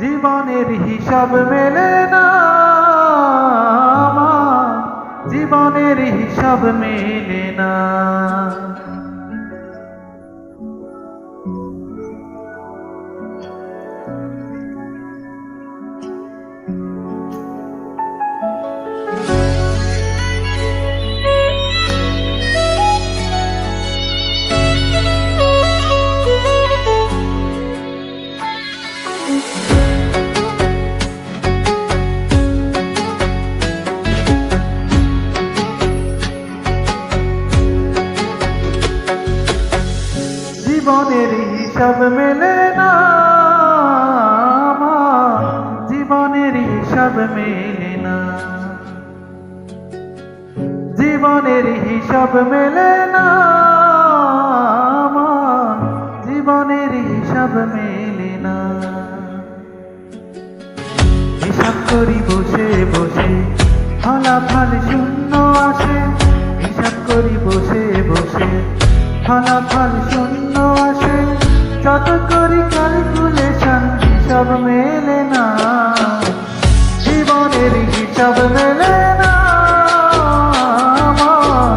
জীবনের হিসাব মেলে না আমার, জীবনের হিসাব মেলে না। জীবনের হিসাব মেলে না আমার, জীবনের হিসাব মেলে না। জীবনের হিসাব মেলে না আমার, জীবনের হিসাব মেলে না। হিসাব করি বসে বসে ফলাফল শূন্য আসে, হিসাব করি বসে বসে ফলাফল শূন্য আসে। যত করি ক্যালকুলেশন হিসাব মেলে না, জীবনের হিসাব মেলে না আমার,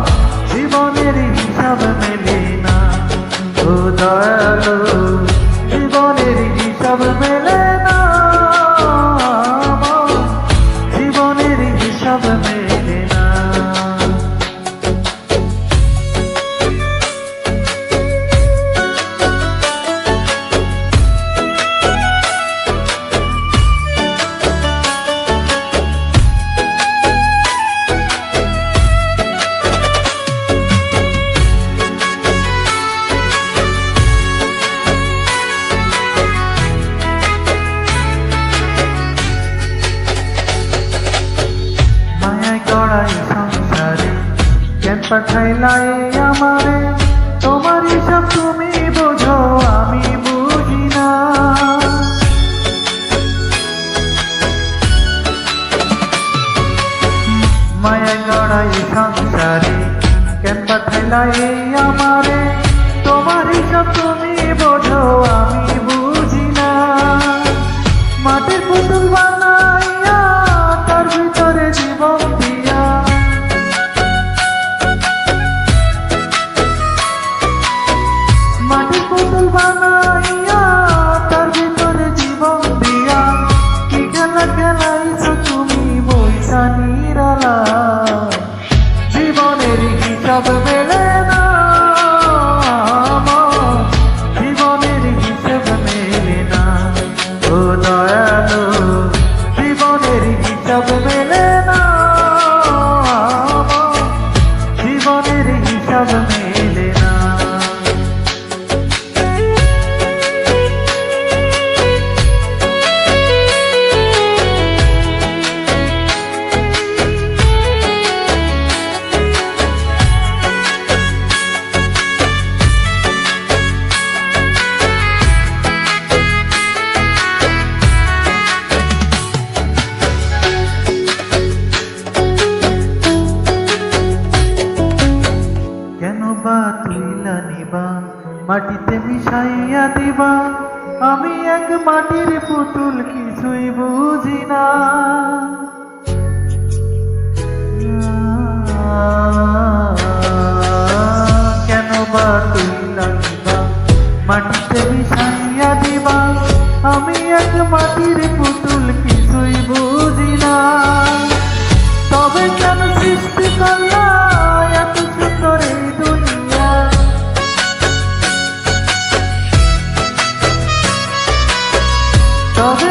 জীবনের হিসাব মেলে না। ও দয়ালু, জীবনের হিসাব মেলে না আমার, জীবনের হিসাব মেলে না। সংসারে কেন পাঠাইলাই আমারে, তোমার হিসাব তুমি বোঝো আমি বুঝি না। মায়া গড়াই সংসারে কেন পাঠাইলাই আমারে, তোমার হিসাব তুমি বোঝো আমি বুঝি না। মাটির পুতুল বানাইয়া তার ভিতরে জীবন দিয়া, মাটির পুতুল বানাইয়া তার ভিতরে জীবন দিয়া। কি খেলা খেলাইছো তুমি বইসা নিরালা, জীবনের হিসাব মেলে না আমার, জীবনের হিসাব মেলে না। ও দয়ালু, জীবনের হিসাব মেলে না আমার, জীবনের হিসাব মেলে না। তুইলা নিবা মাটিতে মিশাইয়া দিবা, আমি এক মাটির পুতুল কিছুই বুঝি না। কেন বা তুইলা নিবা মাটিতে মিশাইয়া দিবা, আমি এক মাটির পুতুল কিছুই বুঝি না। তবে কেন সৃষ্টি করলা এত সুন্দর এই দুনিয়া, তবে